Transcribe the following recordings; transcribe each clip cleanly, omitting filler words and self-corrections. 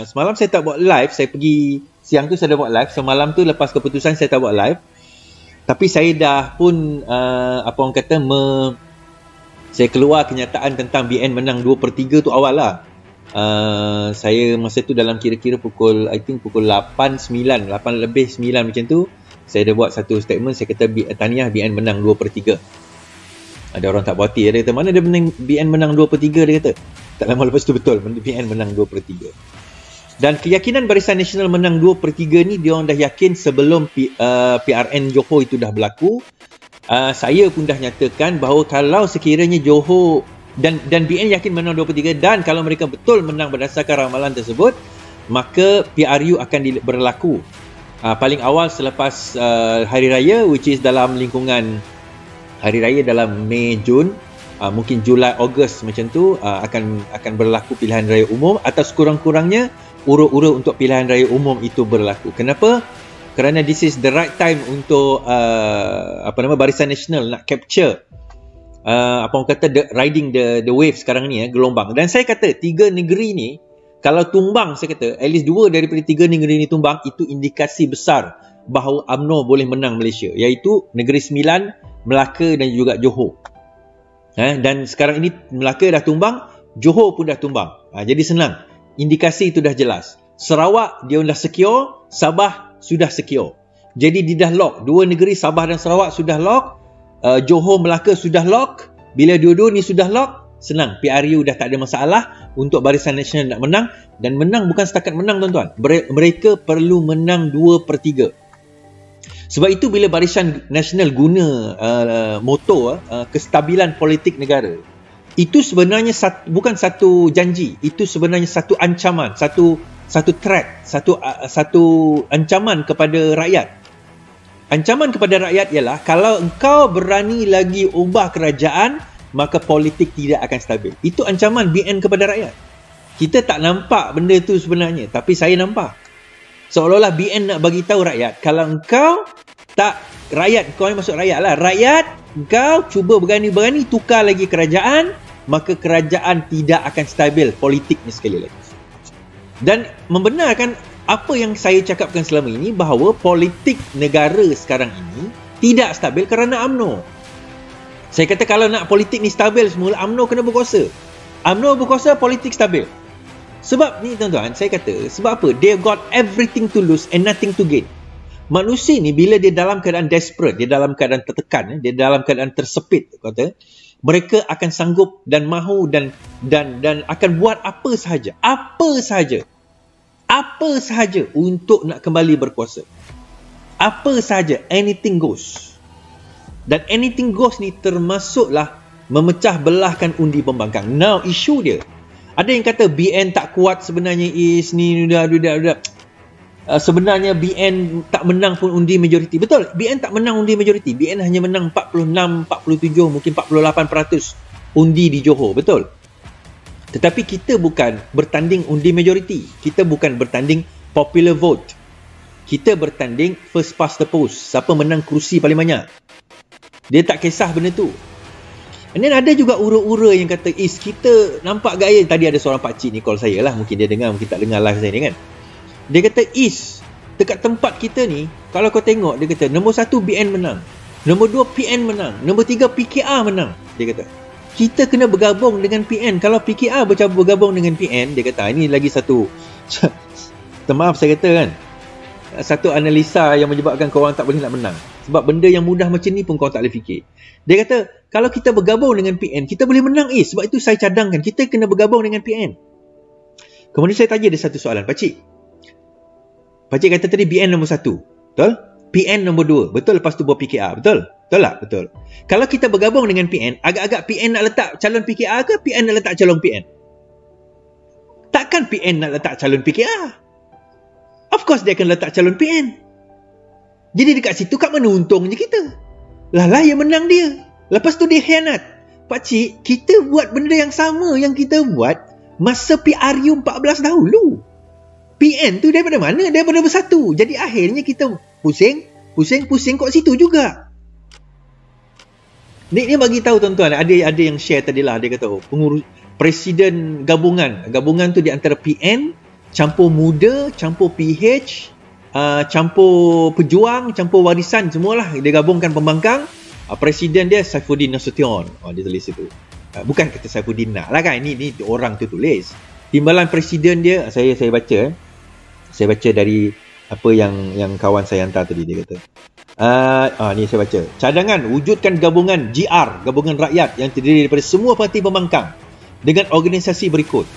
Semalam saya tak buat live. Saya pergi siang tu saya dah buat live. Semalam tu lepas keputusan saya tak buat live. Tapi saya dah pun saya keluar kenyataan tentang BN menang 2/3 tu awal lah. Saya masa tu dalam kira-kira pukul 8 lebih 9 macam tu, saya dah buat satu statement. Saya kata tahniah BN menang 2/3. Ada orang tak puas hati, dia kata mana dia BN menang 2/3, dia kata. Tak lama lepas tu betul BN menang 2/3. Dan keyakinan Barisan Nasional menang 2/3 ni dia orang dah yakin sebelum PRN Johor itu dah berlaku. Saya pun dah nyatakan bahawa kalau sekiranya Johor dan BN yakin menang 2/3, dan kalau mereka betul menang berdasarkan ramalan tersebut, maka PRU akan berlaku paling awal selepas Hari Raya, which is dalam lingkungan Hari Raya dalam Mei, Jun, mungkin Julai, Ogos macam tu, akan berlaku pilihan raya umum atau sekurang-kurangnya urut-urut untuk pilihan raya umum itu berlaku. Kenapa? Kerana this is the right time untuk Barisan Nasional nak capture riding the wave sekarang ni, gelombang. Dan saya kata 3 negeri ni kalau tumbang, saya kata at least 2 daripada 3 negeri ni tumbang, itu indikasi besar bahawa UMNO boleh menang Malaysia, iaitu Negeri Sembilan, Melaka dan juga Johor. Dan sekarang ini Melaka dah tumbang, Johor pun dah tumbang. Jadi senang, indikasi itu dah jelas. Sarawak dia dah secure, Sabah sudah secure. Jadi dia dah lock. 2 negeri Sabah dan Sarawak sudah lock, Johor, Melaka sudah lock. Bila dua-dua ni sudah lock, senang, PRU dah tak ada masalah untuk Barisan Nasional nak menang. Dan menang bukan setakat menang, tuan-tuan. Mereka perlu menang 2/3. Sebab itu bila Barisan Nasional guna moto kestabilan politik negara, itu sebenarnya bukan satu janji, itu sebenarnya satu ancaman, satu threat, satu ancaman kepada rakyat. Ancaman kepada rakyat ialah kalau engkau berani lagi ubah kerajaan, maka politik tidak akan stabil. Itu ancaman BN kepada rakyat. Kita tak nampak benda tu sebenarnya, tapi saya nampak. Seolah-olah BN nak bagi tahu rakyat, kalau engkau kau ni maksud rakyat lah, rakyat, engkau cuba berani-berani tukar lagi kerajaan, maka kerajaan tidak akan stabil politiknya sekali lagi. Dan membenarkan apa yang saya cakapkan selama ini, bahawa politik negara sekarang ini tidak stabil kerana UMNO. Saya kata kalau nak politik ni stabil semula, UMNO kena berkuasa. UMNO berkuasa, politik stabil. Sebab ni tuan-tuan, saya kata, sebab apa? They got everything to lose and nothing to gain. Manusia ni bila dia dalam keadaan desperate, dia dalam keadaan tertekan, dia dalam keadaan tersepit, kata, mereka akan sanggup dan mahu dan akan buat apa sahaja untuk nak kembali berkuasa. Apa sahaja, anything goes. Dan anything goes ni termasuklah memecah belahkan undi pembangkang. Now isu dia, ada yang kata BN tak kuat sebenarnya, sebenarnya BN tak menang pun undi majoriti. Betul, BN tak menang undi majoriti. BN hanya menang 46, 47, mungkin 48% undi di Johor. Betul. Tetapi kita bukan bertanding undi majoriti. Kita bukan bertanding popular vote. Kita bertanding first past the post. Siapa menang kerusi paling banyak. Dia tak kisah benda tu. And then ada juga ura-ura yang kata, kita nampak gaya. Tadi ada seorang pakcik ni call saya lah. Mungkin dia dengar, mungkin tak dengar live saya ni kan. Dia kata, dekat tempat kita ni, kalau kau tengok, dia kata, nombor 1 BN menang, nombor 2 PN menang, nombor 3 PKR menang. Dia kata, kita kena bergabung dengan PN. Kalau PKR bergabung dengan PN, dia kata, ini lagi satu, maaf saya kata kan, satu analisa yang menyebabkan korang tak boleh nak menang. Sebab benda yang mudah macam ni pun korang tak boleh fikir. Dia kata, kalau kita bergabung dengan PN, kita boleh menang. Sebab itu saya cadangkan, kita kena bergabung dengan PN. Kemudian saya tanya dia satu soalan, Pakcik kata tadi BN nombor 1, betul? PN nombor 2, betul? Lepas tu buat PKR, betul? Betul tak? Betul. Kalau kita bergabung dengan PN, agak-agak PN nak letak calon PKR ke PN nak letak calon PN? Takkan PN nak letak calon PKR? Of course dia akan letak calon PN. Jadi dekat situ kat mana untungnya kita? Lah yang menang dia. Lepas tu dia khianat. Pakcik, kita buat benda yang sama yang kita buat masa PRU 14 dahulu. PN tu daripada mana? Daripada bersatu. Jadi akhirnya kita pusing kat situ juga. Ni bagi tahu tuan-tuan, ada yang share tadilah, dia kata, pengurus presiden gabungan. Gabungan tu di antara PN, campur muda, campur PH, campur pejuang, campur warisan, semualah dia gabungkan pembangkang. Presiden dia Saifuddin Nasution. Dia tulis itu. Bukan kata Saifuddin nak lah kan, ini orang tu tulis. Timbalan presiden dia, saya baca saya baca dari apa yang kawan saya hantar tadi, dia kata ni saya baca. Cadangan wujudkan gabungan GR, gabungan rakyat yang terdiri daripada semua parti pembangkang dengan organisasi berikut.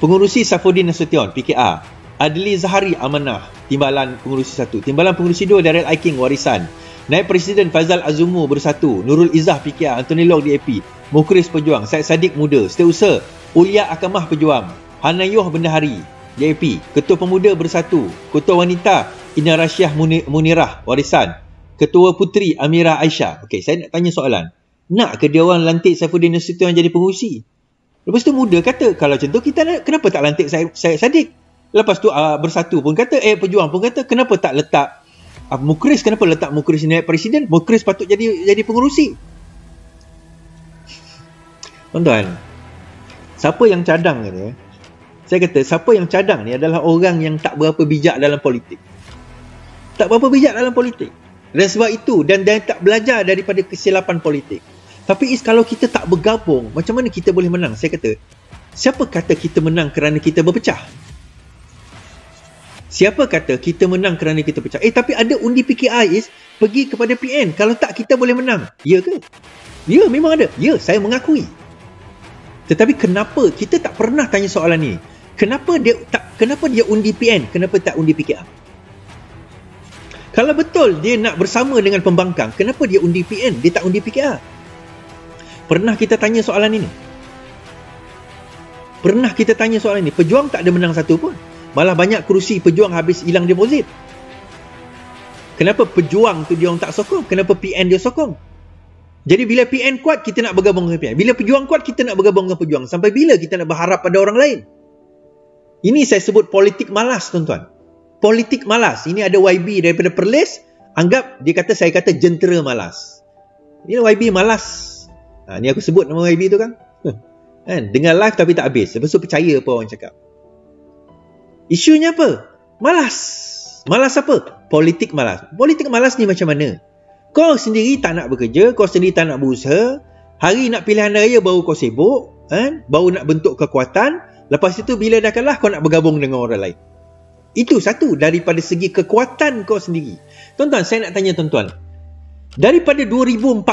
Pengurusi Saifuddin Nasution PKR, Adli Zahari Amanah, timbalan pengurusi 1. Timbalan pengurusi 2 Daryl Aiking Warisan. Naib Presiden Faizal Azumu Bersatu, Nurul Izzah PKR, Anthony Long DAP, Mukhris Pejuang, Syed Saddiq Muda, Setiausaha Ulia Akamah Pejuang, Hanayuh Bendahari DAP, Ketua Pemuda Bersatu, Ketua Wanita Ina Rashiah Munirah Warisan, Ketua Puteri Amirah Aisyah. Okey, saya nak tanya soalan. Nak ke dia orang lantik Saifuddin Nasution jadi pengurusi? Lepas tu Muda kata, kalau macam tu kita kenapa tak lantik Syed Saddiq? Lepas tu Bersatu pun kata, Pejuang pun kata, kenapa tak letak Mukhris, kenapa letak Mukhris naik presiden? Mukhris patut jadi pengurusi. Tuan-tuan, siapa yang cadang ni? Saya kata, siapa yang cadang ni adalah orang yang tak berapa bijak dalam politik. Tak berapa bijak dalam politik. Dan sebab itu, dan tak belajar daripada kesilapan politik. Tapi kalau kita tak bergabung, macam mana kita boleh menang? Saya kata, siapa kata kita menang kerana kita berpecah? Siapa kata kita menang kerana kita pecah? Tapi ada undi PKR pergi kepada PN. Kalau tak, kita boleh menang. Ya ke? Ya, memang ada. Ya, saya mengakui. Tetapi kenapa kita tak pernah tanya soalan ni? Kenapa dia undi PN? Kenapa tak undi PKR? Kalau betul dia nak bersama dengan pembangkang, kenapa dia undi PN? Dia tak undi PKR? Pernah kita tanya soalan ini? Pernah kita tanya soalan ini? Pejuang tak ada menang satu pun. Malah banyak kerusi pejuang habis hilang deposit. Kenapa pejuang tu dia orang tak sokong? Kenapa PN dia sokong? Jadi bila PN kuat, kita nak bergabung dengan PN. Bila pejuang kuat, kita nak bergabung dengan pejuang. Sampai bila kita nak berharap pada orang lain? Ini saya sebut politik malas, tuan-tuan. Politik malas. Ini ada YB daripada Perlis. Anggap, saya kata jentera malas. Ini YB malas. Ni aku sebut nama YB tu kan? Dengar live tapi tak habis. Lepas tu percaya apa orang cakap. Isunya apa? Malas. Malas apa? Politik malas. Politik malas ni macam mana? Kau sendiri tak nak bekerja, kau sendiri tak nak berusaha, hari nak pilihan raya baru kau sibuk, baru nak bentuk kekuatan, lepas itu bila dah kalah kau nak bergabung dengan orang lain. Itu satu daripada segi kekuatan kau sendiri. Tuan-tuan, saya nak tanya tuan-tuan. Daripada 2014,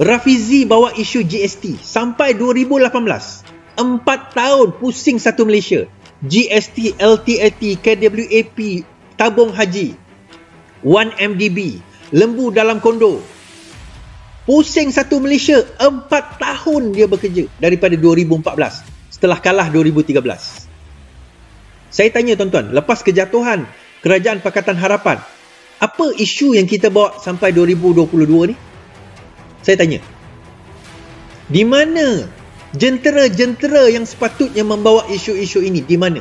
Rafizi bawa isu GST sampai 2018. 4 tahun pusing satu Malaysia. GST, LTAT, KWAP, tabung haji, 1MDB, lembu dalam kondo. Pusing satu Malaysia. 4 tahun dia bekerja daripada 2014 setelah kalah 2013. Saya tanya tuan-tuan, lepas kejatuhan Kerajaan Pakatan Harapan, apa isu yang kita bawa sampai 2022 ni? Saya tanya, di mana jentera-jentera yang sepatutnya membawa isu-isu ini? Di mana?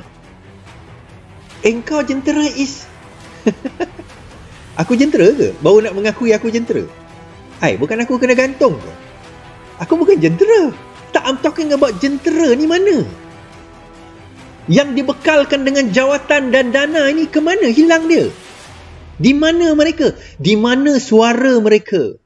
Engkau jentera is aku jentera ke? Baru nak mengakui aku jentera? Bukan aku kena gantung ke? Aku bukan jentera. Tak, I'm talking about jentera ni mana? Yang dibekalkan dengan jawatan dan dana ini ke mana? Hilang dia. Di mana mereka? Di mana suara mereka?